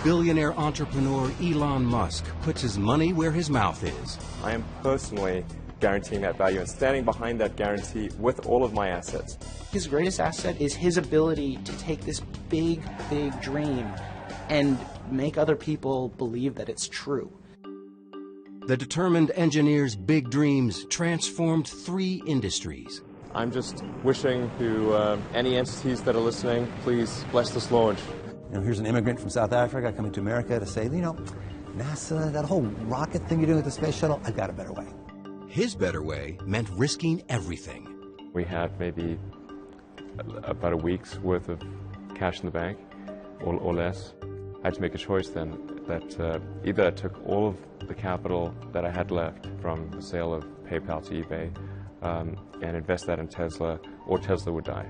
billionaire entrepreneur Elon Musk puts his money where his mouth is. I am personally guaranteeing that value and standing behind that guarantee with all of my assets. His greatest asset is his ability to take this big, big dream and make other people believe that it's true. The determined engineer's big dreams transformed 3 industries. I'm just wishing to any entities that are listening, please bless this launch. You know, here's an immigrant from South Africa coming to America to say, you know, NASA, that whole rocket thing you're doing with the space shuttle, I've got a better way. His better way meant risking everything. We had maybe about a week's worth of cash in the bank, or less. I had to make a choice then that either I took all of the capital that I had left from the sale of PayPal to eBay and invest that in Tesla, or Tesla would die.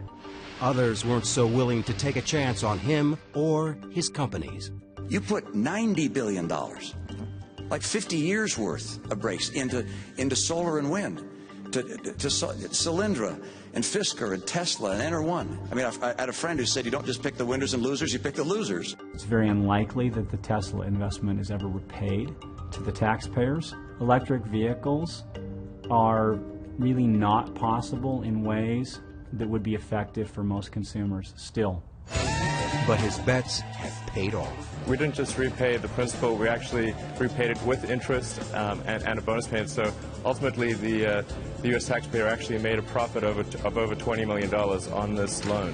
Others weren't so willing to take a chance on him or his companies. You put $90 billion, like 50 years worth of breaks into solar and wind, to Solyndra and Fisker and Tesla and Enter1. I mean, I had a friend who said you don't just pick the winners and losers, you pick the losers. It's very unlikely that the Tesla investment is ever repaid to the taxpayers. Electric vehicles are really not possible in ways that would be effective for most consumers still. But his bets have paid off. We didn't just repay the principal, we actually repaid it with interest and a bonus payment. So ultimately the U.S. taxpayer actually made a profit of over $20 million on this loan.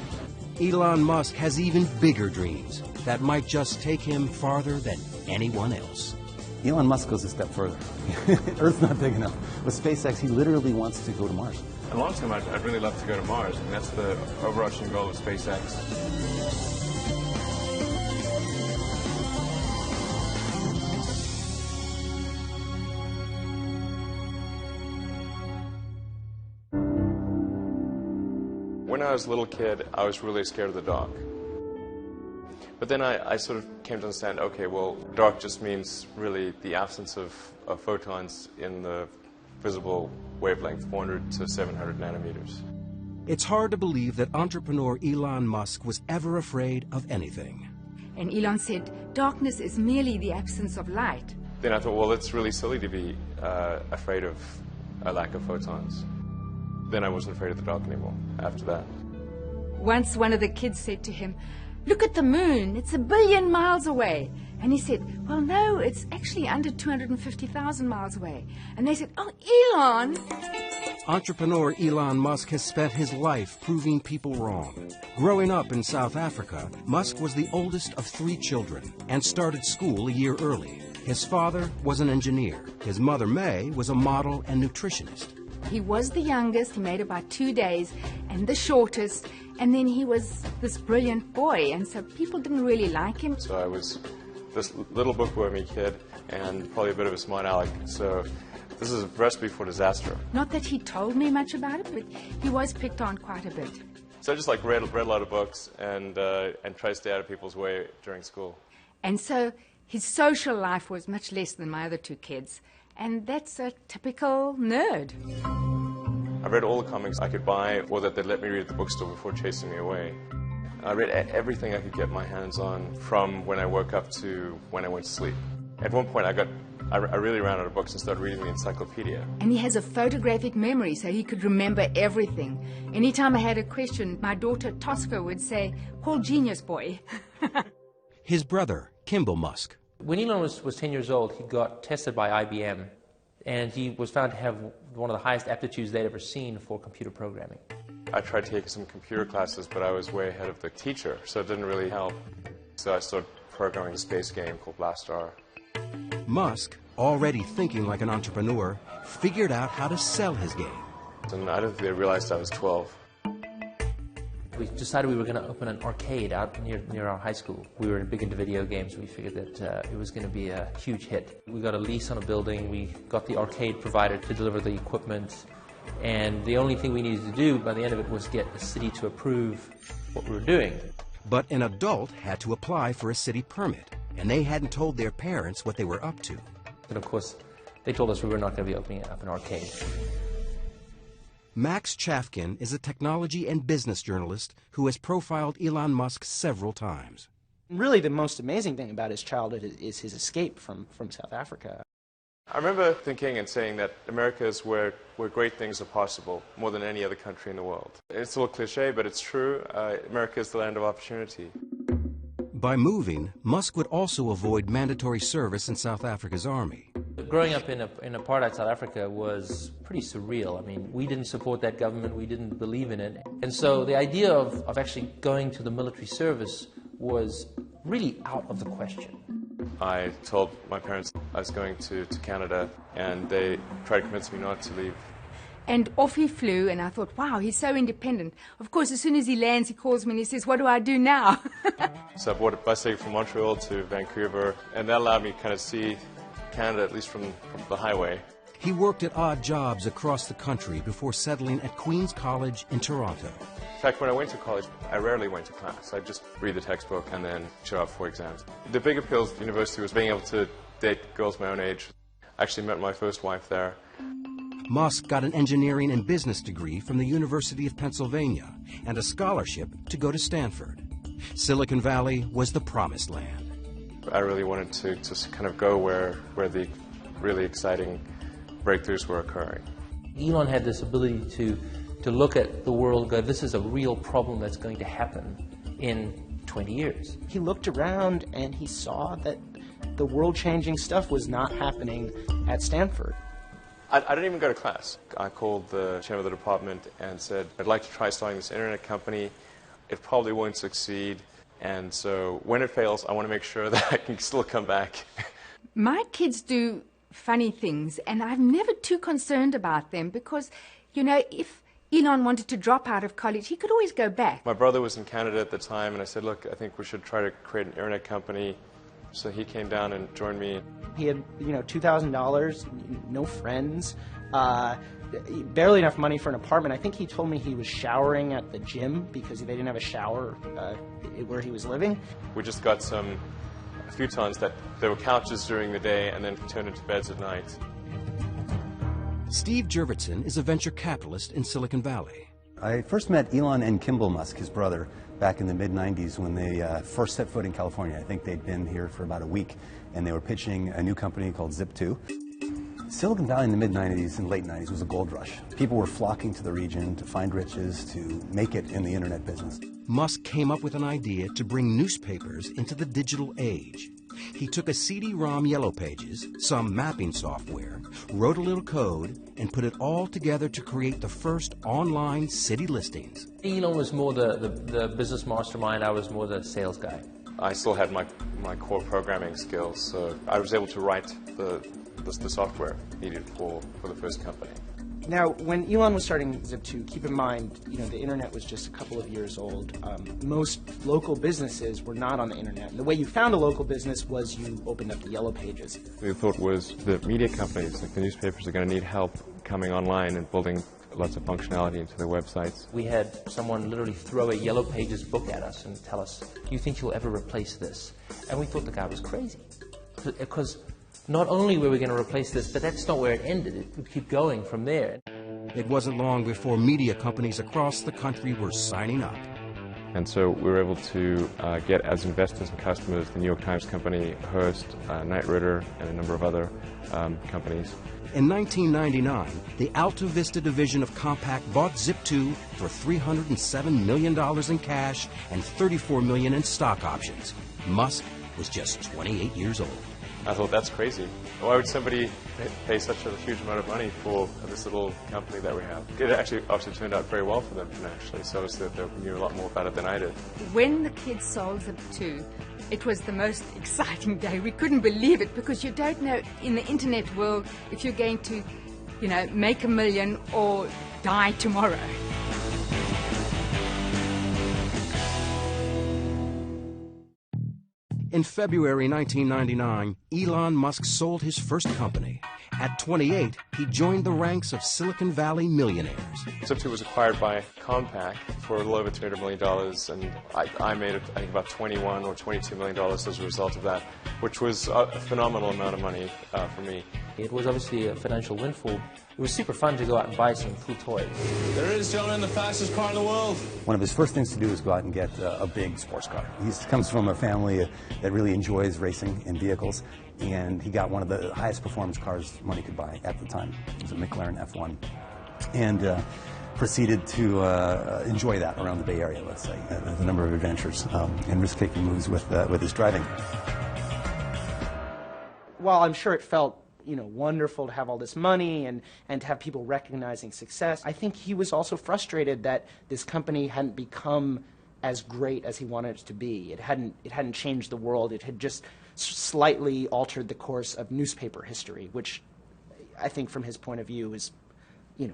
Elon Musk has even bigger dreams that might just take him farther than anyone else. Elon Musk goes a step further. Earth's not big enough. With SpaceX, he literally wants to go to Mars. In the long term, I'd really love to go to Mars, and that's the overarching goal of SpaceX. When I was a little kid, I was really scared of the dark. But then I sort of came to understand, okay, well, dark just means really the absence of photons in the visible wavelength, 400 to 700 nanometers. It's hard to believe that entrepreneur Elon Musk was ever afraid of anything. And Elon said, darkness is merely the absence of light. Then I thought, well, it's really silly to be afraid of a lack of photons. Then I wasn't afraid of the dark anymore after that. Once one of the kids said to him, look at the moon, it's 1 billion miles away. And he said, well, no, it's actually under 250,000 miles away. And they said, oh, Elon! Entrepreneur Elon Musk has spent his life proving people wrong. Growing up in South Africa, Musk was the oldest of 3 children and started school a year early. His father was an engineer. His mother, May, was a model and nutritionist. He was the youngest, he made about 2 days, and the shortest, and then he was this brilliant boy, and so people didn't really like him. So I was this little bookwormy kid and probably a bit of a smart aleck, so this is a recipe for disaster. Not that he told me much about it, but he was picked on quite a bit. So I just read a lot of books and tried to stay out of people's way during school. And so his social life was much less than my other 2 kids. And that's a typical nerd. I read all the comics I could buy or that they'd let me read at the bookstore before chasing me away. I read everything I could get my hands on from when I woke up to when I went to sleep. At one point I really ran out of books and started reading the encyclopedia. And he has a photographic memory, so he could remember everything. Anytime I had a question, my daughter Tosca would say, call Genius Boy. His brother, Kimball Musk. When Elon was 10 years old, he got tested by IBM, and he was found to have one of the highest aptitudes they'd ever seen for computer programming. I tried taking some computer classes, but I was way ahead of the teacher, so it didn't really help. So I started programming a space game called Blastar. Musk, already thinking like an entrepreneur, figured out how to sell his game. And I don't think they realized I was 12. We decided we were going to open an arcade out near our high school. We were big into video games. We figured that it was going to be a huge hit. We got a lease on a building. We got the arcade provider to deliver the equipment. And the only thing we needed to do by the end of it was get the city to approve what we were doing. But an adult had to apply for a city permit, and they hadn't told their parents what they were up to. And of course, they told us we were not going to be opening up an arcade. Max Chafkin is a technology and business journalist who has profiled Elon Musk several times. Really, the most amazing thing about his childhood is his escape from South Africa. I remember thinking and saying that America is where great things are possible, more than any other country in the world. It's a little cliche, but it's true. America is the land of opportunity. By moving, Musk would also avoid mandatory service in South Africa's army. Growing up in apartheid South Africa was pretty surreal. I mean, we didn't support that government, we didn't believe in it. And so the idea of actually going to the military service was really out of the question. I told my parents I was going to Canada, and they tried to convince me not to leave. And off he flew, and I thought, wow, he's so independent. Of course, as soon as he lands, he calls me and he says, what do I do now? So I bought a bus ticket from Montreal to Vancouver, and that allowed me to kind of see Canada, at least from the highway. He worked at odd jobs across the country before settling at Queen's College in Toronto. In fact, when I went to college, I rarely went to class. I'd just read the textbook and then show up for exams. The big appeal of university was being able to date girls my own age. I actually met my first wife there. Musk got an engineering and business degree from the University of Pennsylvania and a scholarship to go to Stanford. Silicon Valley was the promised land. I really wanted to kind of go where the really exciting breakthroughs were occurring. Elon had this ability to look at the world and go, this is a real problem that's going to happen in 20 years. He looked around and he saw that the world-changing stuff was not happening at Stanford. I didn't even go to class. I called the chairman of the department and said, I'd like to try starting this internet company. It probably won't succeed, and so when it fails, I want to make sure that I can still come back. My kids do funny things, and I'm never too concerned about them because, you know, if Elon wanted to drop out of college, he could always go back. My brother was in Canada at the time, and I said, look, I think we should try to create an internet company. So he came down and joined me. He had, $2,000, no friends, barely enough money for an apartment. I think he told me he was showering at the gym because they didn't have a shower where he was living. We just got a futons that there were couches during the day and then turned into beds at night. Steve Jurvetson is a venture capitalist in Silicon Valley. I first met Elon and Kimball Musk, his brother, back in the mid-90s when they first set foot in California. I think they'd been here for about a week, and they were pitching a new company called Zip2. Silicon Valley in the mid-90s and late 90s was a gold rush. People were flocking to the region to find riches, to make it in the internet business. Musk came up with an idea to bring newspapers into the digital age. He took a CD-ROM Yellow Pages, some mapping software, wrote a little code, and put it all together to create the first online city listings. Elon was more the business mastermind, I was more the sales guy. I still had my core programming skills, so I was able to write the software needed for the first company. Now, when Elon was starting Zip2, keep in mind, the internet was just a couple of years old. Most local businesses were not on the internet. And the way you found a local business was you opened up the Yellow Pages. The thought was that media companies, like the newspapers, are going to need help coming online and building lots of functionality into their websites. We had someone literally throw a Yellow Pages book at us and tell us, do you think you'll ever replace this? And we thought the guy was crazy. Because not only were we going to replace this, but that's not where it ended. It would keep going from there. It wasn't long before media companies across the country were signing up. And so we were able to get as investors and customers the New York Times Company, Hearst, Knight Ridder, and a number of other companies. In 1999, the Alta Vista division of Compaq bought Zip2 for $307 million in cash and $34 million in stock options. Musk was just 28 years old. I thought, that's crazy. Why would somebody pay such a huge amount of money for this little company that we have? It actually obviously turned out very well for them financially, so they knew a lot more about it than I did. When the kids sold Zip2, it was the most exciting day. We couldn't believe it because you don't know in the internet world if you're going to, make $1 million or die tomorrow. In February 1999, Elon Musk sold his first company. At 28, he joined the ranks of Silicon Valley millionaires. Zip2 was acquired by Compaq for a little over $300 million, and I made, I think, about $21 or $22 million as a result of that, which was a phenomenal amount of money for me. It was obviously a financial windfall. It was super fun to go out and buy some cool toys. There is, gentlemen, the fastest car in the world. One of his first things to do is go out and get a big sports car. He comes from a family that really enjoys racing in vehicles, and he got one of the highest performance cars money could buy at the time. It was a McLaren F1. And proceeded to enjoy that around the Bay Area, let's say, with a number of adventures and risk-taking moves with his driving. While I'm sure it felt, wonderful to have all this money and to have people recognizing success, I think he was also frustrated that this company hadn't become as great as he wanted it to be. It hadn't changed the world. It had just slightly altered the course of newspaper history, which I think from his point of view is,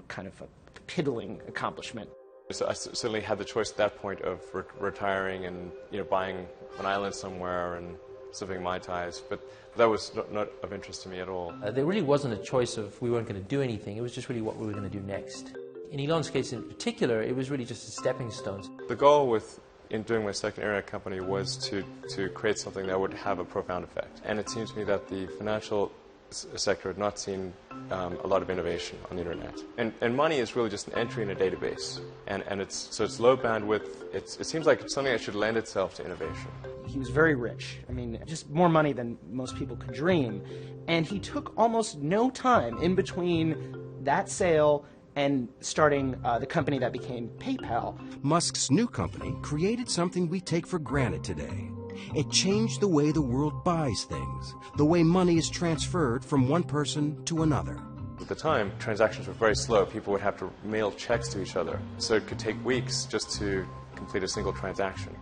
kind of a piddling accomplishment. So I certainly had the choice at that point of retiring and buying an island somewhere and sipping Mai Tais, but that was not of interest to me at all. There really wasn't a choice of we weren't going to do anything. It was just really what we were going to do next. In Elon's case in particular, it was really just a stepping stone. The goal in doing my second internet company was to create something that would have a profound effect. And it seems to me that the financial sector had not seen a lot of innovation on the internet. And money is really just an entry in a database. And it's low bandwidth. It seems like it's something that should lend itself to innovation. He was very rich. I mean, just more money than most people could dream. And he took almost no time in between that sale and starting the company that became PayPal. Musk's new company created something we take for granted today. It changed the way the world buys things, the way money is transferred from one person to another. At the time, transactions were very slow. People would have to mail checks to each other, so it could take weeks just to complete a single transaction.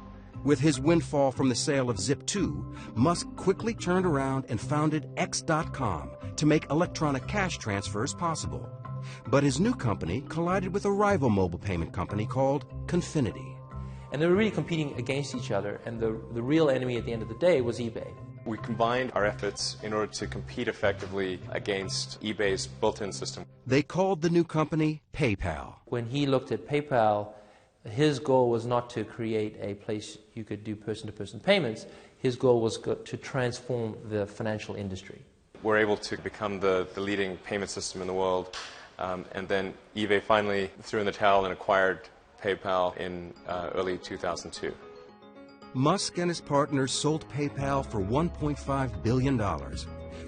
With his windfall from the sale of Zip2, Musk quickly turned around and founded X.com to make electronic cash transfers possible. But his new company collided with a rival mobile payment company called Confinity. And they were really competing against each other, and the real enemy at the end of the day was eBay. We combined our efforts in order to compete effectively against eBay's built-in system. They called the new company PayPal. When he looked at PayPal, his goal was not to create a place you could do person-to-person payments. His goal was to transform the financial industry. We're able to become the leading payment system in the world, and then eBay finally threw in the towel and acquired PayPal in early 2002. Musk and his partners sold PayPal for $1.5 billion.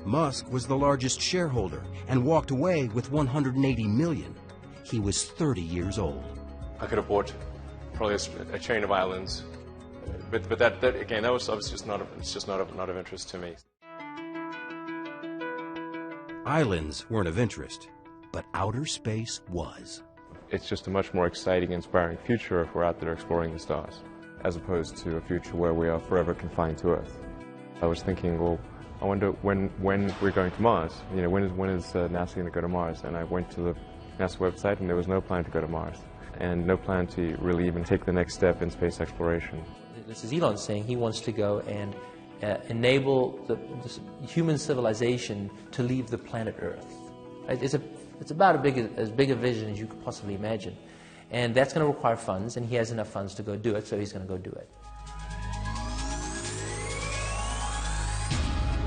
Musk was the largest shareholder and walked away with $180 million. He was 30 years old. I could have bought probably a chain of islands, but that again, that was obviously just not of interest to me. Islands weren't of interest, but outer space was. It's just a much more exciting, inspiring future if we're out there exploring the stars, as opposed to a future where we are forever confined to Earth. I was thinking, well, I wonder when we're going to Mars. When is NASA going to go to Mars? And I went to the NASA website, and there was no plan to go to Mars, and no plan to really even take the next step in space exploration. This is Elon saying he wants to go and enable this human civilization to leave the planet Earth. It's about as big a vision as you could possibly imagine. And that's going to require funds, and he has enough funds to go do it, so he's going to go do it.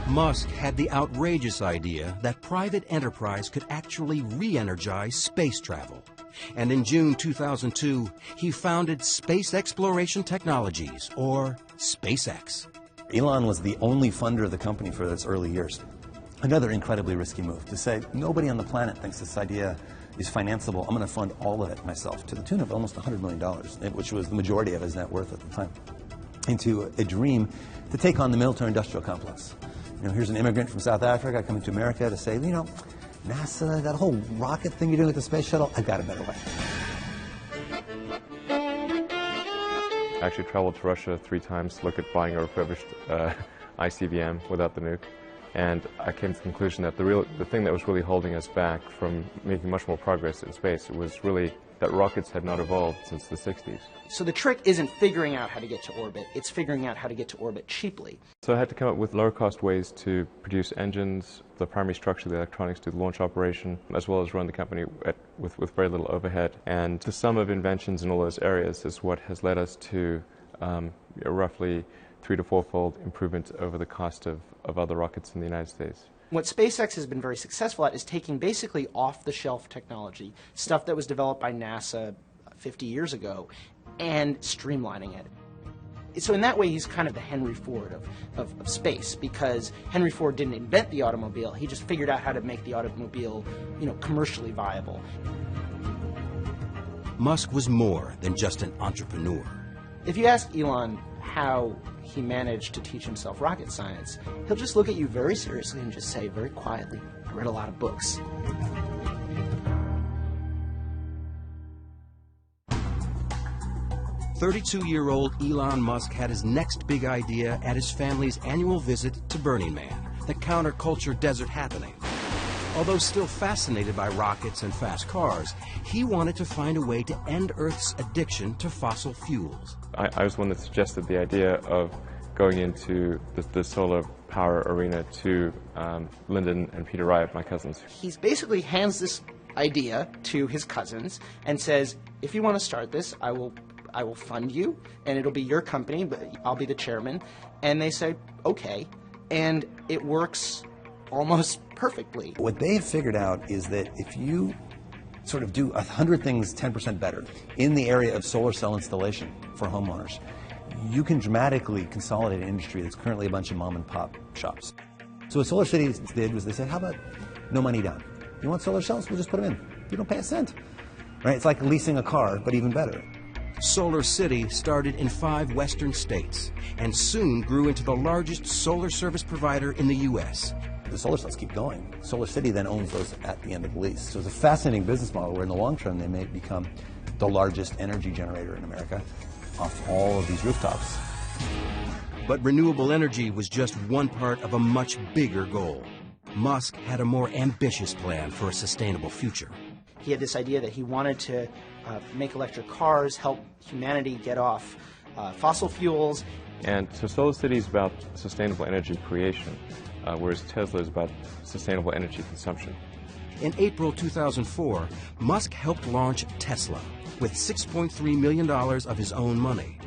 Musk had the outrageous idea that private enterprise could actually re-energize space travel. And in June 2002, he founded Space Exploration Technologies, or SpaceX. Elon was the only funder of the company for its early years. Another incredibly risky move, to say nobody on the planet thinks this idea is financeable. I'm going to fund all of it myself, to the tune of almost $100 million, which was the majority of his net worth at the time, into a dream to take on the military-industrial complex. Here's an immigrant from South Africa coming to America to say, NASA, that whole rocket thing you're doing with the space shuttle, I've got a better way. I actually traveled to Russia 3 times to look at buying a refurbished ICBM without the nuke. And I came to the conclusion that the thing that was really holding us back from making much more progress in space was really that rockets had not evolved since the 60s. So the trick isn't figuring out how to get to orbit, it's figuring out how to get to orbit cheaply. So I had to come up with lower-cost ways to produce engines, the primary structure, the electronics, do the launch operation, as well as run the company with very little overhead. And the sum of inventions in all those areas is what has led us to roughly 3- to 4-fold improvement over the cost of other rockets in the United States. What SpaceX has been very successful at is taking basically off-the-shelf technology, stuff that was developed by NASA 50 years ago, and streamlining it. So in that way, he's kind of the Henry Ford of space, because Henry Ford didn't invent the automobile. He just figured out how to make the automobile, commercially viable. Musk was more than just an entrepreneur. If you ask Elon how he managed to teach himself rocket science, he'll just look at you very seriously and just say very quietly, "I read a lot of books." 32-year-old Elon Musk had his next big idea at his family's annual visit to Burning Man, the counterculture desert happening. Although still fascinated by rockets and fast cars, he wanted to find a way to end Earth's addiction to fossil fuels. I was one that suggested the idea of going into the solar power arena to Lyndon and Peter Wright, my cousins. He basically hands this idea to his cousins and says, "If you want to start this, I will fund you, and it'll be your company, but I'll be the chairman." And they say, "Okay," and it works almost perfectly. What they've figured out is that if you sort of do 100 things 10% better in the area of solar cell installation for homeowners, you can dramatically consolidate an industry that's currently a bunch of mom and pop shops. So what SolarCity did was they said, how about no money down? You want solar cells? We'll just put them in. You don't pay a cent. Right? It's like leasing a car, but even better. SolarCity started in 5 western states and soon grew into the largest solar service provider in the U.S. The solar cells keep going. SolarCity then owns those at the end of the lease. So it's a fascinating business model where in the long term they may become the largest energy generator in America off all of these rooftops. But renewable energy was just one part of a much bigger goal. Musk had a more ambitious plan for a sustainable future. He had this idea that he wanted to make electric cars, help humanity get off fossil fuels. And so SolarCity is about sustainable energy creation, whereas Tesla is about sustainable energy consumption. In April 2004, Musk helped launch Tesla with $6.3 million of his own money.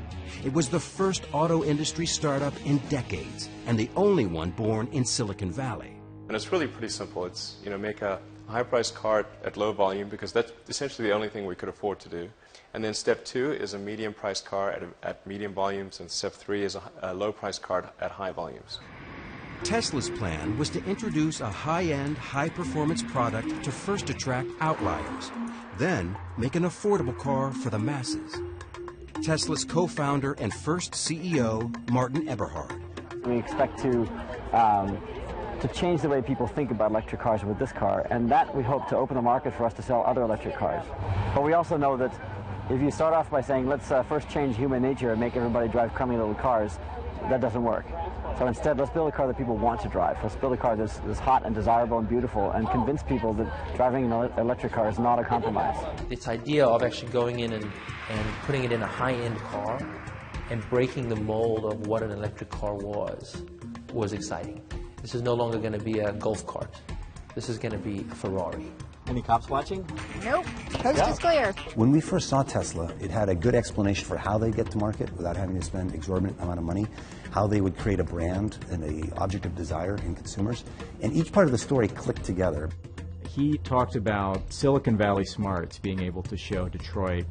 It was the first auto industry startup in decades, and the only one born in Silicon Valley. And it's really pretty simple. It's, make a high-priced car at low volume, because that's essentially the only thing we could afford to do. And then step 2 is a medium-priced car at medium volumes, and step 3 is a low-priced car at high volumes. Tesla's plan was to introduce a high-end, high-performance product to first attract outliers, then make an affordable car for the masses. Tesla's co-founder and first CEO, Martin Eberhard. We expect to change the way people think about electric cars with this car, and that we hope to open the market for us to sell other electric cars. But we also know that if you start off by saying, let's first change human nature and make everybody drive crummy little cars, that doesn't work. So instead, let's build a car that people want to drive. Let's build a car that's hot and desirable and beautiful, and convince people that driving an electric car is not a compromise. This idea of actually going in and putting it in a high-end car and breaking the mold of what an electric car was exciting. This is no longer going to be a golf cart. This is going to be a Ferrari. Any cops watching? Nope. Coast is clear. When we first saw Tesla, it had a good explanation for how they get to market without having to spend exorbitant amount of money, how they would create a brand and an object of desire in consumers, and each part of the story clicked together. He talked about Silicon Valley smarts being able to show Detroit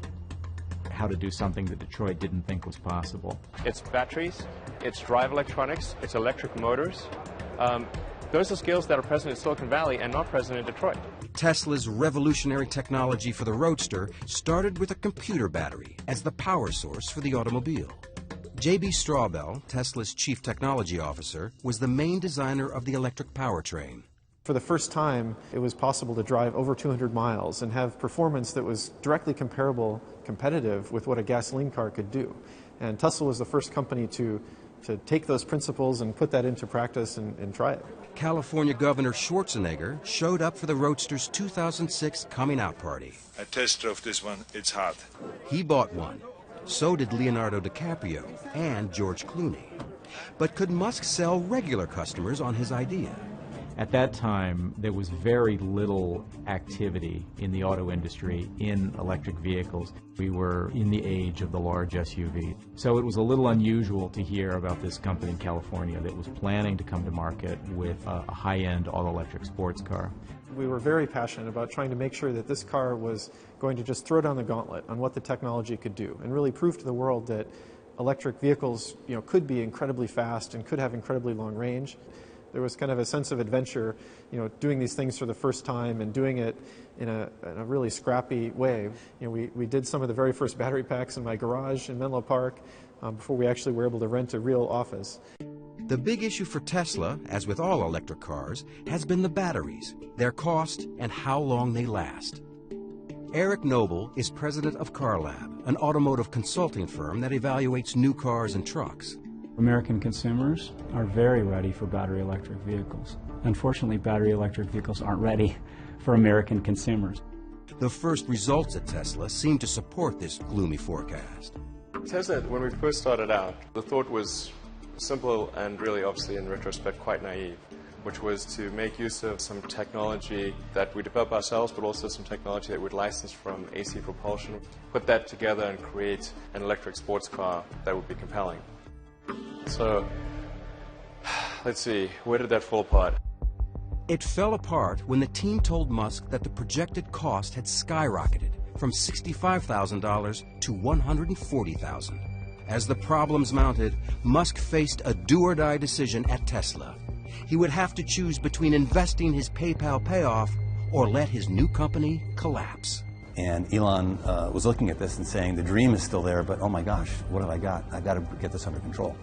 how to do something that Detroit didn't think was possible. It's batteries, it's drive electronics, it's electric motors. Those are skills that are present in Silicon Valley and not present in Detroit. Tesla's revolutionary technology for the Roadster started with a computer battery as the power source for the automobile. J.B. Straubel, Tesla's chief technology officer, was the main designer of the electric powertrain. For the first time, it was possible to drive over 200 miles and have performance that was directly competitive with what a gasoline car could do. And Tesla was the first company to take those principles and put that into practice and try it. California Governor Schwarzenegger showed up for the Roadster's 2006 coming out party. I test drove this one, it's hot. He bought one. So did Leonardo DiCaprio and George Clooney. But could Musk sell regular customers on his idea? At that time, there was very little activity in the auto industry in electric vehicles. We were in the age of the large SUV. So it was a little unusual to hear about this company in California that was planning to come to market with a high-end all-electric sports car. We were very passionate about trying to make sure that this car was going to just throw down the gauntlet on what the technology could do and really prove to the world that electric vehicles, could be incredibly fast and could have incredibly long range. There was kind of a sense of adventure, doing these things for the first time and doing it in a really scrappy way. We did some of the very first battery packs in my garage in Menlo Park before we actually were able to rent a real office. The big issue for Tesla, as with all electric cars, has been the batteries, their cost, and how long they last. Eric Noble is president of CarLab, an automotive consulting firm that evaluates new cars and trucks. American consumers are very ready for battery electric vehicles. Unfortunately, battery electric vehicles aren't ready for American consumers. The first results at Tesla seem to support this gloomy forecast. Tesla, when we first started out, the thought was simple and really, obviously, in retrospect, quite naive, which was to make use of some technology that we develop ourselves, but also some technology that we'd license from AC propulsion, put that together and create an electric sports car that would be compelling. So, let's see, where did that fall apart? It fell apart when the team told Musk that the projected cost had skyrocketed from $65,000 to $140,000. As the problems mounted, Musk faced a do-or-die decision at Tesla. He would have to choose between investing his PayPal payoff or let his new company collapse. And Elon was looking at this and saying, the dream is still there, but oh my gosh, what have I got? I've got to get this under control.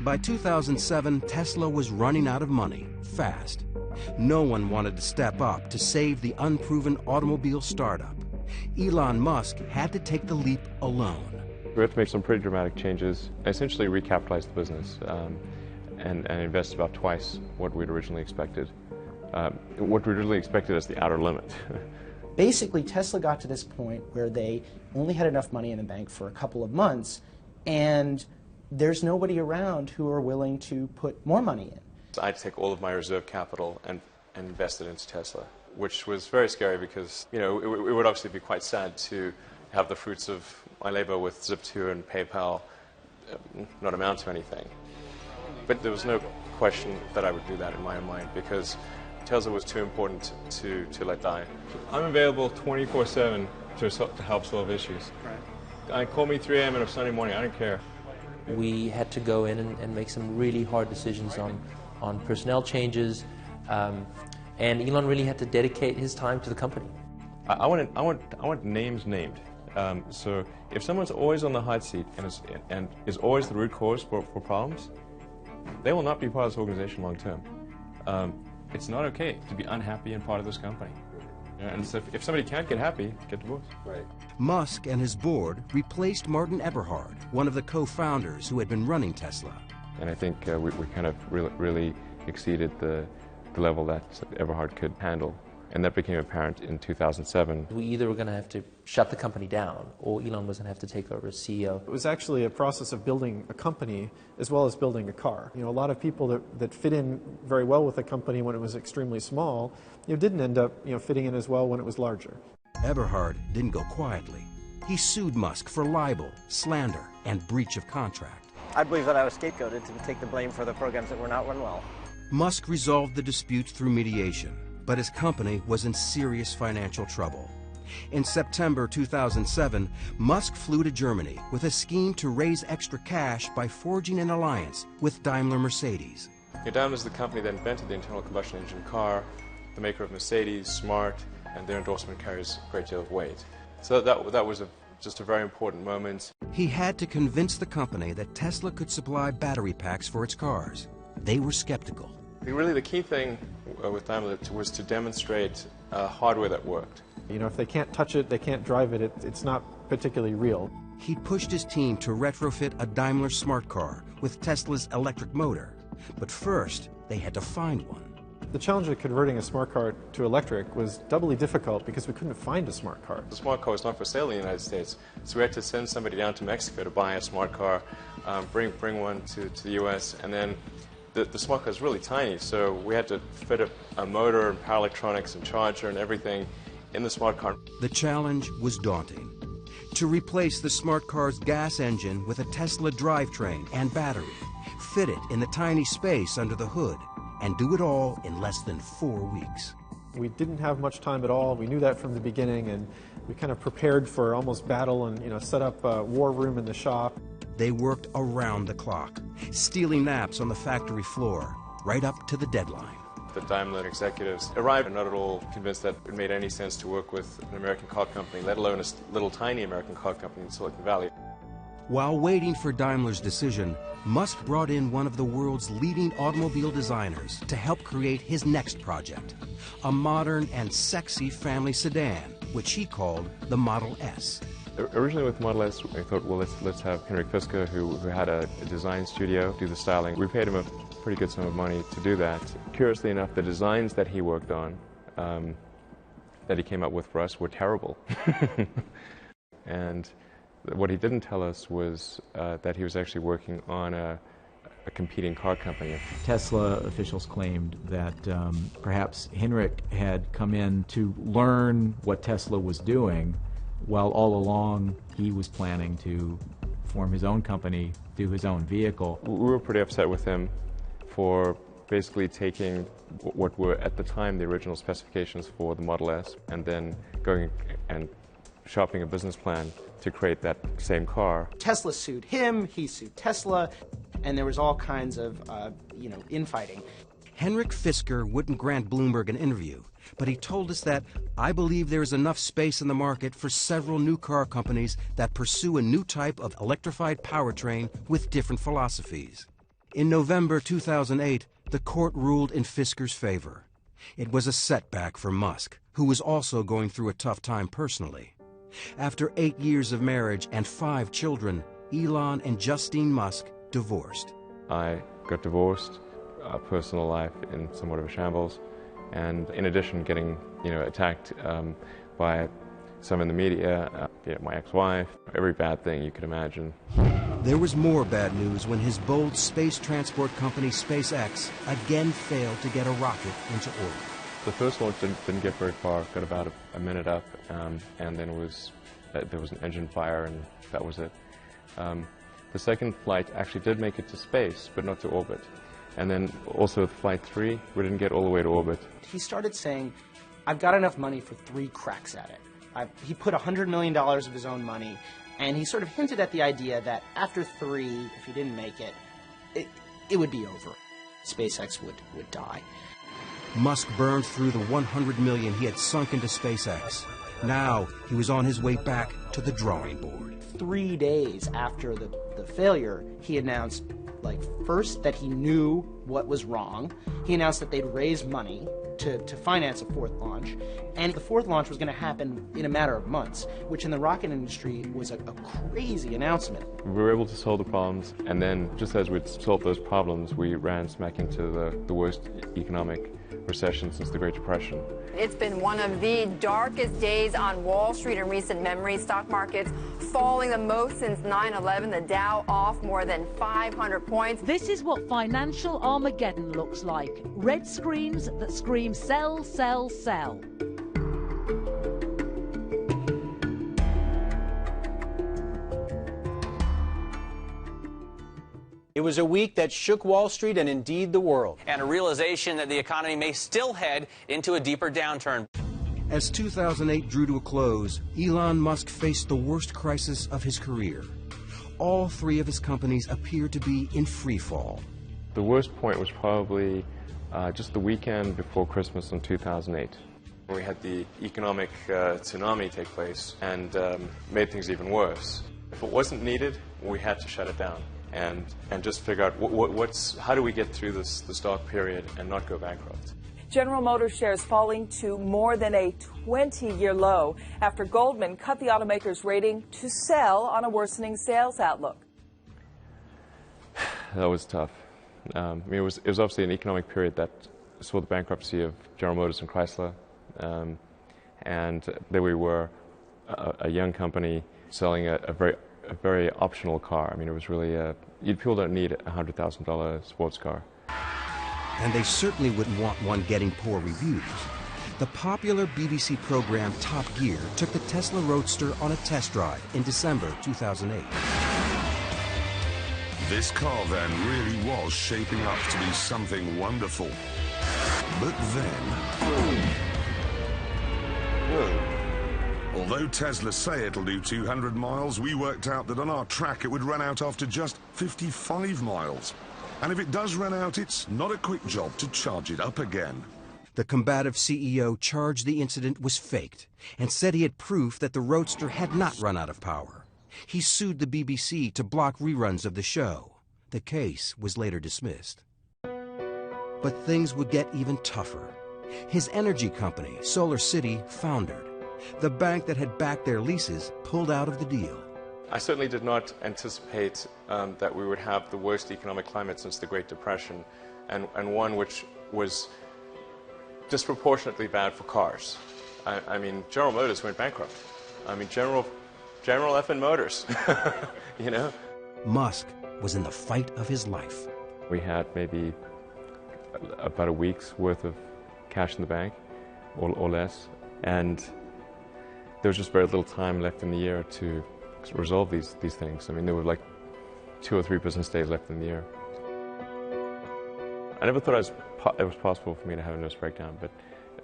By 2007, Tesla was running out of money, fast. No one wanted to step up to save the unproven automobile startup. Elon Musk had to take the leap alone. We had to make some pretty dramatic changes, essentially recapitalize the business and invest about twice what we'd originally expected. What we originally expected as the outer limit. Basically, Tesla got to this point where they only had enough money in the bank for a couple of months, and there's nobody around who are willing to put more money in. I'd take all of my reserve capital and invest it into Tesla, which was very scary because, it would obviously be quite sad to have the fruits of my labor with Zip2 and PayPal not amount to anything. But there was no question that I would do that in my own mind because Tesla was too important to let die. I'm available 24/7 to help solve issues. Right. Call me 3 a.m. on a Sunday morning, I don't care. We had to go in and make some really hard decisions on personnel changes, and Elon really had to dedicate his time to the company. I want names named. So if someone's always on the hot seat and is always the root cause for problems, they will not be part of this organization long term. It's not okay to be unhappy and part of this company. And so if somebody can't get happy, get divorced. Right. Musk and his board replaced Martin Eberhard, one of the co-founders who had been running Tesla. And I think we kind of really exceeded the level that Eberhard could handle. And that became apparent in 2007. We either were going to have to shut the company down or Elon was going to have to take over as CEO. It was actually a process of building a company as well as building a car. A lot of people that fit in very well with a company when it was extremely small, didn't end up fitting in as well when it was larger. Eberhard didn't go quietly. He sued Musk for libel, slander, and breach of contract. I believe that I was scapegoated to take the blame for the programs that were not run well. Musk resolved the disputes through mediation, but his company was in serious financial trouble. In September 2007, Musk flew to Germany with a scheme to raise extra cash by forging an alliance with Daimler Mercedes. Daimler is the company that invented the internal combustion engine car, the maker of Mercedes, Smart, and their endorsement carries a great deal of weight. So that was just a very important moment. He had to convince the company that Tesla could supply battery packs for its cars. They were skeptical. Really, the key thing with Daimler was to demonstrate hardware that worked. If they can't touch it, they can't drive it, it's not particularly real. He pushed his team to retrofit a Daimler smart car with Tesla's electric motor. But first, they had to find one. The challenge of converting a smart car to electric was doubly difficult because we couldn't find a smart car. The smart car was not for sale in the United States, so we had to send somebody down to Mexico to buy a smart car, bring one to the US, and then the smart car is really tiny, so we had to fit a motor and power electronics and charger and everything in the smart car. The challenge was daunting. To replace the smart car's gas engine with a Tesla drivetrain and battery, fit it in the tiny space under the hood, and do it all in less than 4 weeks. We didn't have much time at all. We knew that from the beginning, and we kind of prepared for almost battle and set up a war room in the shop. They worked around the clock, stealing naps on the factory floor, right up to the deadline. The Daimler executives arrived not at all convinced that it made any sense to work with an American car company, let alone a little tiny American car company in Silicon Valley. While waiting for Daimler's decision, Musk brought in one of the world's leading automobile designers to help create his next project, a modern and sexy family sedan, which he called the Model S. Originally with Model S, I thought, well, let's have Henrik Fisker, who had a design studio, do the styling. We paid him a pretty good sum of money to do that. Curiously enough, the designs that he worked on, that he came up with for us, were terrible. And what he didn't tell us was that he was actually working on a competing car company. Tesla officials claimed that perhaps Henrik had come in to learn what Tesla was doing, while all along he was planning to form his own company, do his own vehicle. We were pretty upset with him for basically taking what were at the time the original specifications for the Model S and then going and shopping a business plan to create that same car. Tesla sued him, he sued Tesla, and there was all kinds of, infighting. Henrik Fisker wouldn't grant Bloomberg an interview, but he told us that, "I believe there is enough space in the market for several new car companies that pursue a new type of electrified powertrain with different philosophies." In November 2008, the court ruled in Fisker's favor. It was a setback for Musk, who was also going through a tough time personally. After 8 years of marriage and 5 children, Elon and Justine Musk divorced. I got divorced, personal life in somewhat of a shambles, and in addition getting attacked by some in the media, my ex-wife, every bad thing you could imagine. There was more bad news when his bold space transport company SpaceX again failed to get a rocket into orbit. The first launch didn't get very far, got about a minute up, and then there was an engine fire, and that was it. The second flight actually did make it to space, but not to orbit. And then also Flight 3, we didn't get all the way to orbit. He started saying, "I've got enough money for 3 cracks at it." He put $100 million of his own money, and he sort of hinted at the idea that after 3, if he didn't make it, it would be over. SpaceX would die. Musk burned through the $100 million he had sunk into SpaceX. Now he was on his way back to the drawing board. 3 days after the failure, he announced, first that he knew what was wrong. He announced that they'd raise money to finance a 4th launch, and the 4th launch was going to happen in a matter of months, which in the rocket industry was a crazy announcement. We were able to solve the problems, and then just as we'd solved those problems, we ran smack into the worst economic recession since the Great Depression. It's been one of the darkest days on Wall Street in recent memory. Stock markets falling the most since 9/11, the Dow off more than 500 points. This is what financial Armageddon looks like. Red screens that scream sell, sell, sell. It was a week that shook Wall Street and indeed the world. And a realization that the economy may still head into a deeper downturn. As 2008 drew to a close, Elon Musk faced the worst crisis of his career. All 3 of his companies appeared to be in free fall. The worst point was probably just the weekend before Christmas in 2008. We had the economic tsunami take place and made things even worse. If it wasn't needed, we had to shut it down and just figure out how do we get through this dark period and not go bankrupt. General Motors shares falling to more than a 20-year low after Goldman cut the automaker's rating to sell on a worsening sales outlook. That was tough. It was obviously an economic period that saw the bankruptcy of General Motors and Chrysler, and there we were, a young company selling a very optional car. I mean, it was really people don't need a $100,000 sports car. And they certainly wouldn't want one getting poor reviews. The popular BBC program Top Gear took the Tesla Roadster on a test drive in December 2008. This car then really was shaping up to be something wonderful. But then... although Tesla say it'll do 200 miles, we worked out that on our track it would run out after just 55 miles. And if it does run out, it's not a quick job to charge it up again. The combative CEO charged the incident was faked and said he had proof that the Roadster had not run out of power. He sued the BBC to block reruns of the show. The case was later dismissed. But things would get even tougher. His energy company, SolarCity, foundered. The bank that had backed their leases pulled out of the deal. I certainly did not anticipate that we would have the worst economic climate since the Great Depression, and one which was disproportionately bad for cars. I mean, General Motors went bankrupt. I mean, General effing Motors, you know? Musk was in the fight of his life. We had maybe about a week's worth of cash in the bank, or less, and there was just very little time left in the year to resolve these things. I mean, there were like 2 or 3 business days left in the year. I never thought it was possible for me to have a nervous breakdown, but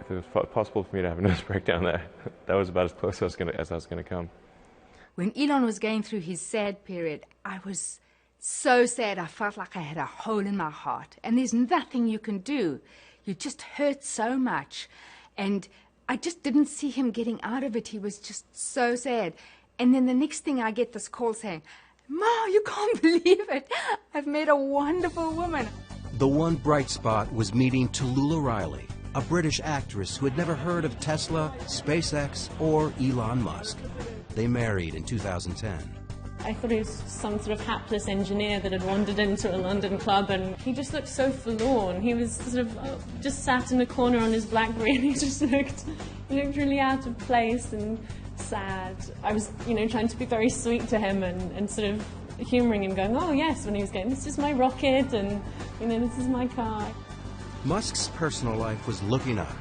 if it was possible for me to have a nervous breakdown, that was about as close as I was going to come. When Elon was going through his sad period, I was so sad. I felt like I had a hole in my heart, and there's nothing you can do. You just hurt so much, and I just didn't see him getting out of it. He was just so sad. And then the next thing I get this call saying, "Ma, you can't believe it. I've met a wonderful woman." The one bright spot was meeting Tallulah Riley, a British actress who had never heard of Tesla, SpaceX, or Elon Musk. They married in 2010. I thought he was some sort of hapless engineer that had wandered into a London club, and he just looked so forlorn. He was sort of just sat in a corner on his BlackBerry, and he looked really out of place and sad. I was, trying to be very sweet to him and sort of humouring him, going, "Oh yes," when he was going, "This is my rocket, and this is my car." Musk's personal life was looking up,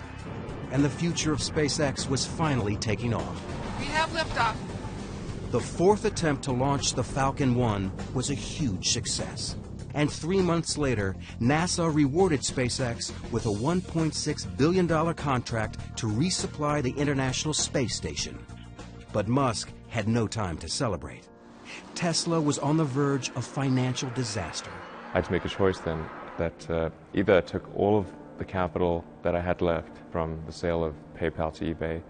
and the future of SpaceX was finally taking off. We have liftoff. The 4th attempt to launch the Falcon 1 was a huge success. And 3 months later, NASA rewarded SpaceX with a $1.6 billion contract to resupply the International Space Station. But Musk had no time to celebrate. Tesla was on the verge of financial disaster. I had to make a choice then that either I took all of the capital that I had left from the sale of PayPal to eBay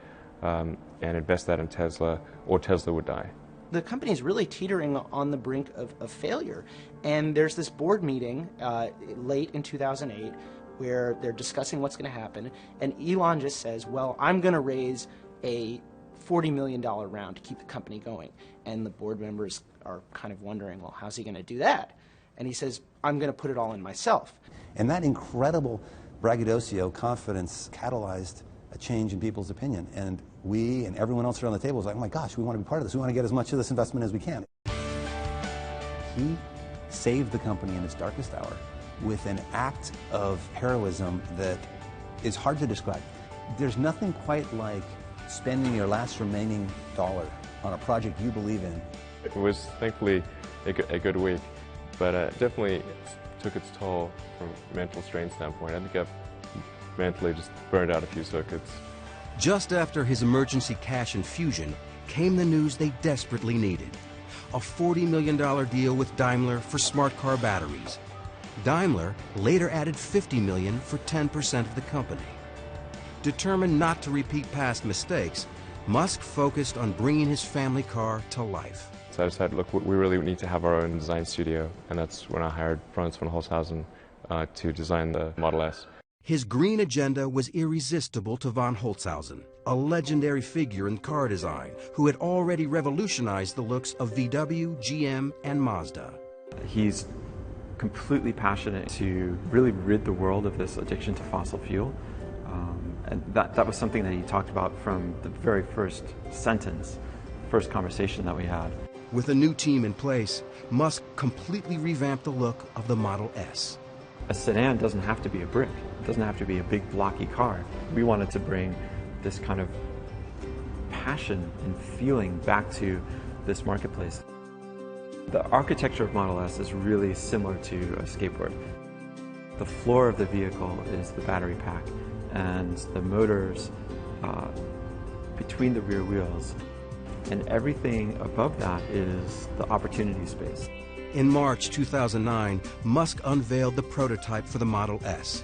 and invest that in Tesla, or Tesla would die. The company is really teetering on the brink of failure. And there's this board meeting late in 2008 where they're discussing what's going to happen. And Elon just says, well, I'm going to raise a $40 million round to keep the company going. And the board members are kind of wondering, well, how's he going to do that? And he says, I'm going to put it all in myself. And that incredible braggadocio confidence catalyzed a change in people's opinion. And we and everyone else around the table was like, oh my gosh, we want to be part of this. We want to get as much of this investment as we can. He saved the company in its darkest hour with an act of heroism that is hard to describe. There's nothing quite like spending your last remaining dollar on a project you believe in. It was thankfully a good week, but definitely took its toll from a mental strain standpoint. I think I've mentally just burned out a few circuits. Just after his emergency cash infusion came the news they desperately needed. A $40 million deal with Daimler for smart car batteries. Daimler later added $50 million for 10% of the company. Determined not to repeat past mistakes, Musk focused on bringing his family car to life. So I decided, look, we really need to have our own design studio, and that's when I hired Franz von Holzhausen to design the Model S. His green agenda was irresistible to von Holzhausen, a legendary figure in car design who had already revolutionized the looks of VW, GM, and Mazda. He's completely passionate to really rid the world of this addiction to fossil fuel. And that was something that he talked about from the very first sentence, first conversation that we had. With a new team in place, Musk completely revamped the look of the Model S. A sedan doesn't have to be a brick. It doesn't have to be a big blocky car. We wanted to bring this kind of passion and feeling back to this marketplace. The architecture of Model S is really similar to a skateboard. The floor of the vehicle is the battery pack, and the motors between the rear wheels, and everything above that is the opportunity space. In March 2009, Musk unveiled the prototype for the Model S.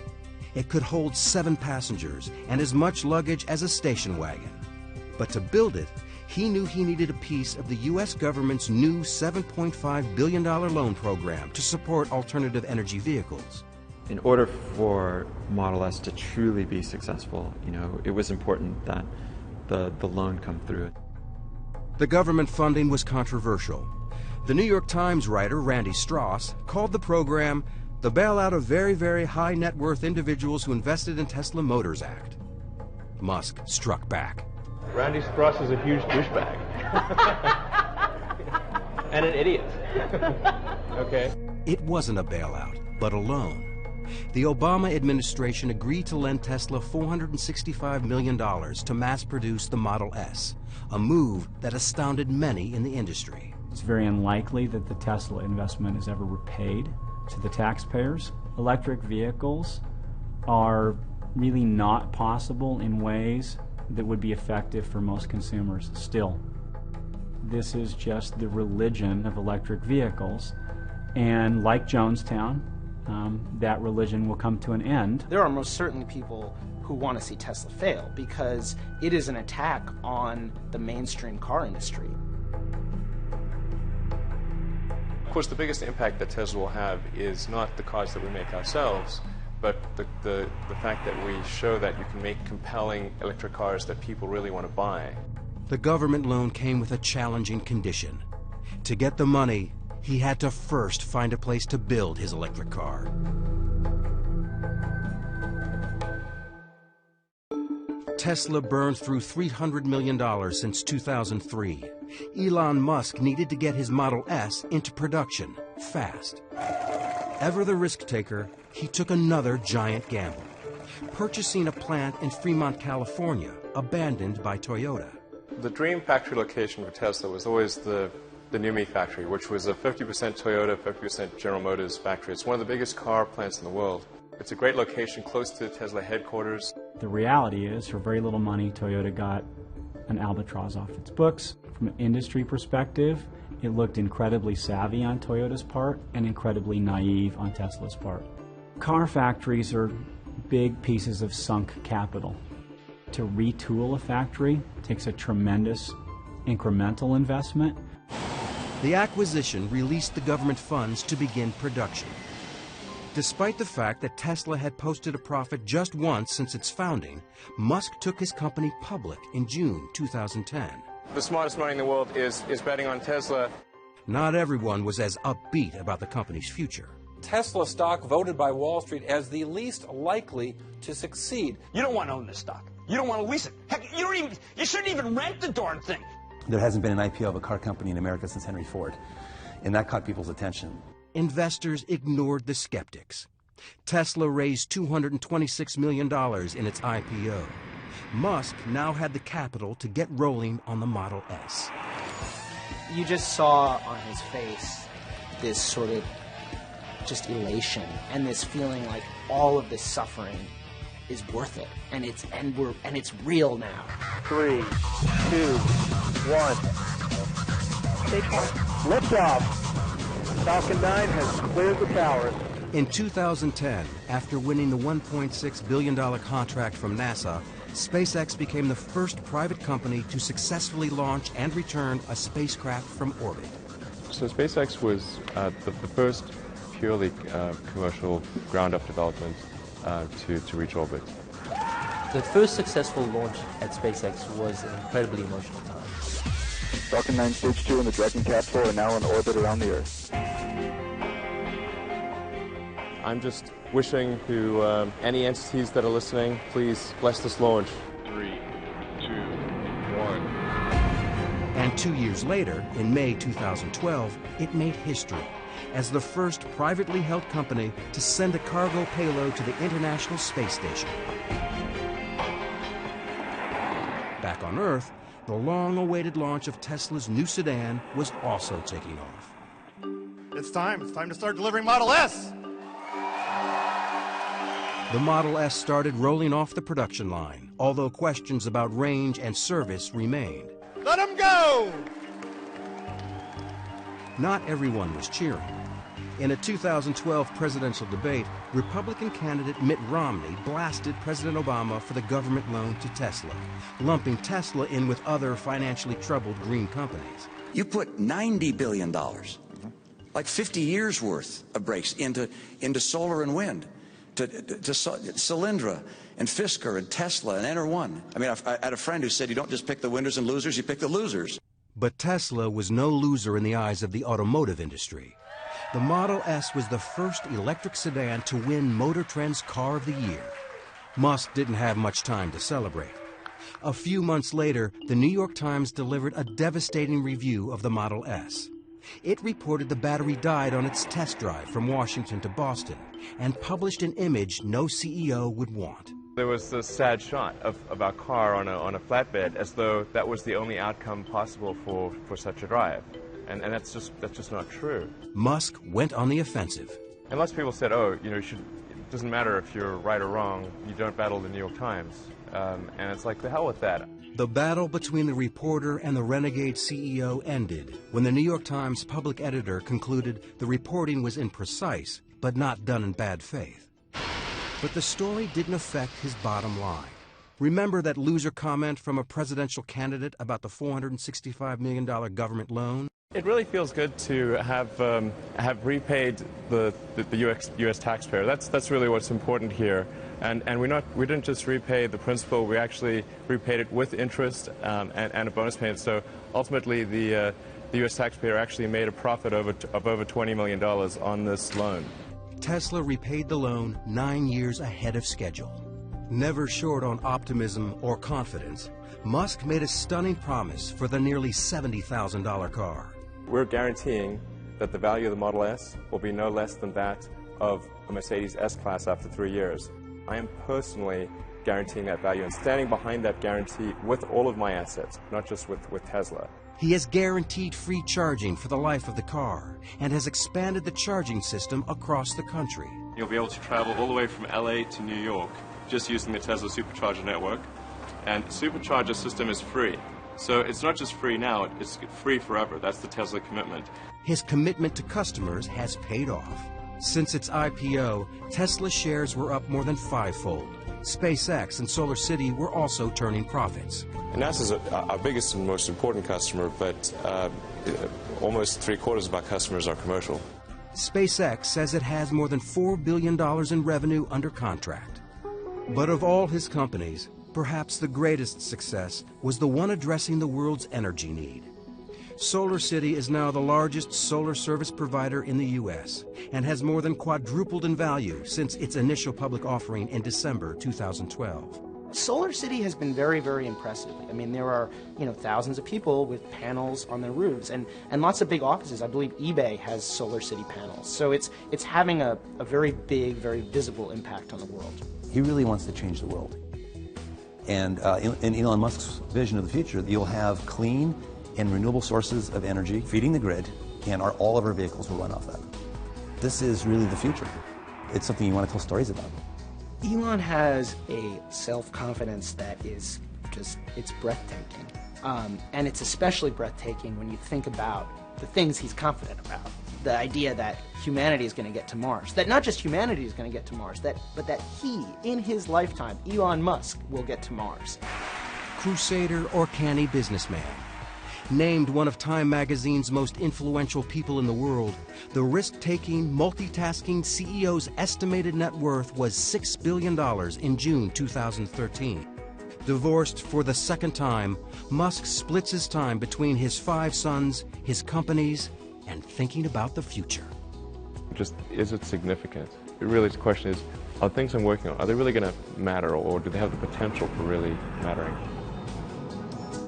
It could hold 7 passengers and as much luggage as a station wagon. But to build it, he knew he needed a piece of the U.S. government's new $7.5 billion loan program to support alternative energy vehicles. In order for Model S to truly be successful, it was important that the loan come through. The government funding was controversial. The New York Times writer Randy Strauss called the program the bailout of very, very high net worth individuals who invested in Tesla Motors Act. Musk struck back. Randy Strauss is a huge douchebag. And an idiot. Okay. It wasn't a bailout, but a loan. The Obama administration agreed to lend Tesla $465 million to mass produce the Model S, a move that astounded many in the industry. It's very unlikely that the Tesla investment is ever repaid to the taxpayers. Electric vehicles are really not possible in ways that would be effective for most consumers still. This is just the religion of electric vehicles, and like Jonestown, that religion will come to an end. There are most certainly people who want to see Tesla fail because it is an attack on the mainstream car industry. Of course, the biggest impact that Tesla will have is not the cars that we make ourselves, but the fact that we show that you can make compelling electric cars that people really want to buy. The government loan came with a challenging condition. To get the money, he had to first find a place to build his electric car. Tesla burned through $300 million since 2003. Elon Musk needed to get his Model S into production fast. Ever the risk taker, he took another giant gamble, purchasing a plant in Fremont, California, abandoned by Toyota. The dream factory location for Tesla was always the NUMMI factory, which was a 50% Toyota, 50% General Motors factory. It's one of the biggest car plants in the world. It's a great location close to Tesla headquarters. The reality is, for very little money, Toyota got an albatross off its books. From an industry perspective, it looked incredibly savvy on Toyota's part and incredibly naive on Tesla's part. Car factories are big pieces of sunk capital. To retool a factory takes a tremendous incremental investment. The acquisition released the government funds to begin production. Despite the fact that Tesla had posted a profit just once since its founding, Musk took his company public in June 2010. The smartest money in the world is betting on Tesla. Not everyone was as upbeat about the company's future. Tesla stock voted by Wall Street as the least likely to succeed. You don't want to own this stock. You don't want to lease it. Heck, you shouldn't even rent the darn thing. There hasn't been an IPO of a car company in America since Henry Ford, and that caught people's attention. Investors ignored the skeptics. Tesla raised $226 million in its IPO. Musk now had the capital to get rolling on the Model S. You just saw on his face this sort of just elation and this feeling like all of this suffering is worth it, and it's real now. 3, 2, 1. Take off. Lift off. Falcon 9 has cleared the towers. In 2010, after winning the $1.6 billion contract from NASA, SpaceX became the first private company to successfully launch and return a spacecraft from orbit. So SpaceX was the first purely commercial ground-up development to reach orbit. The first successful launch at SpaceX was an incredibly emotional time. Falcon 9 Stage 2 and the Dragon capsule are now in orbit around the Earth. I'm just wishing to any entities that are listening, please bless this launch. 3, 2, 1. And 2 years later, in May 2012, it made history as the first privately held company to send a cargo payload to the International Space Station. Back on Earth, the long-awaited launch of Tesla's new sedan was also taking off. It's time to start delivering Model S! The Model S started rolling off the production line, although questions about range and service remained. Let them go! Not everyone was cheering. In a 2012 presidential debate, Republican candidate Mitt Romney blasted President Obama for the government loan to Tesla, lumping Tesla in with other financially troubled green companies. You put $90 billion, like 50 years worth of breaks into solar and wind, to Solyndra and Fisker and Tesla and Enter1. I mean, I had a friend who said you don't just pick the winners and losers, you pick the losers. But Tesla was no loser in the eyes of the automotive industry. The Model S was the first electric sedan to win Motor Trend's Car of the Year. Musk didn't have much time to celebrate. A few months later, the New York Times delivered a devastating review of the Model S. It reported the battery died on its test drive from Washington to Boston and published an image no CEO would want. There was this sad shot of our car on a flatbed, as though that was the only outcome possible for such a drive. And that's just not true. Musk went on the offensive. And lots of people said, oh, you know, it doesn't matter if you're right or wrong, you don't battle the New York Times. And it's like, the hell with that. The battle between the reporter and the renegade CEO ended when the New York Times public editor concluded the reporting was imprecise, but not done in bad faith. But the story didn't affect his bottom line. Remember that loser comment from a presidential candidate about the $465 million government loan? It really feels good to have repaid the U.S. taxpayer. That's really what's important here. And we didn't just repay the principal, we actually repaid it with interest and a bonus payment. So ultimately the U.S. taxpayer actually made a profit of over $20 million on this loan. Tesla repaid the loan 9 years ahead of schedule. Never short on optimism or confidence, Musk made a stunning promise for the nearly $70,000 car. We're guaranteeing that the value of the Model S will be no less than that of a Mercedes S-Class after 3 years. I am personally guaranteeing that value and standing behind that guarantee with all of my assets, not just with Tesla. He has guaranteed free charging for the life of the car and has expanded the charging system across the country. You'll be able to travel all the way from LA to New York just using the Tesla Supercharger network. And the Supercharger system is free. So it's not just free now, it's free forever. That's the Tesla commitment. His commitment to customers has paid off. Since its IPO, Tesla shares were up more than 5-fold. SpaceX and SolarCity were also turning profits. And NASA's our biggest and most important customer, but almost 3/4 of our customers are commercial. SpaceX says it has more than $4 billion in revenue under contract. But of all his companies, perhaps the greatest success was the one addressing the world's energy need. SolarCity is now the largest solar service provider in the U.S. and has more than quadrupled in value since its initial public offering in December 2012. SolarCity has been very, very impressive. I mean, there are, thousands of people with panels on their roofs and lots of big offices. I believe eBay has SolarCity panels. So it's having a very big, very visible impact on the world. He really wants to change the world. And in Elon Musk's vision of the future, you'll have clean and renewable sources of energy feeding the grid, and all of our vehicles will run off that. This is really the future. It's something you want to tell stories about. Elon has a self-confidence that is it's breathtaking. And it's especially breathtaking when you think about the things he's confident about. The idea that humanity is going to get to Mars. That not just humanity is going to get to Mars, but that he, in his lifetime, Elon Musk, will get to Mars. Crusader or canny businessman. Named one of Time magazine's most influential people in the world, the risk-taking, multitasking CEO's estimated net worth was $6 billion in June 2013. Divorced for the second time, Musk splits his time between his 5 sons, his companies, and thinking about the future. Just, is it significant? really the question is, are things I'm working on, are they really going to matter, or do they have the potential for really mattering?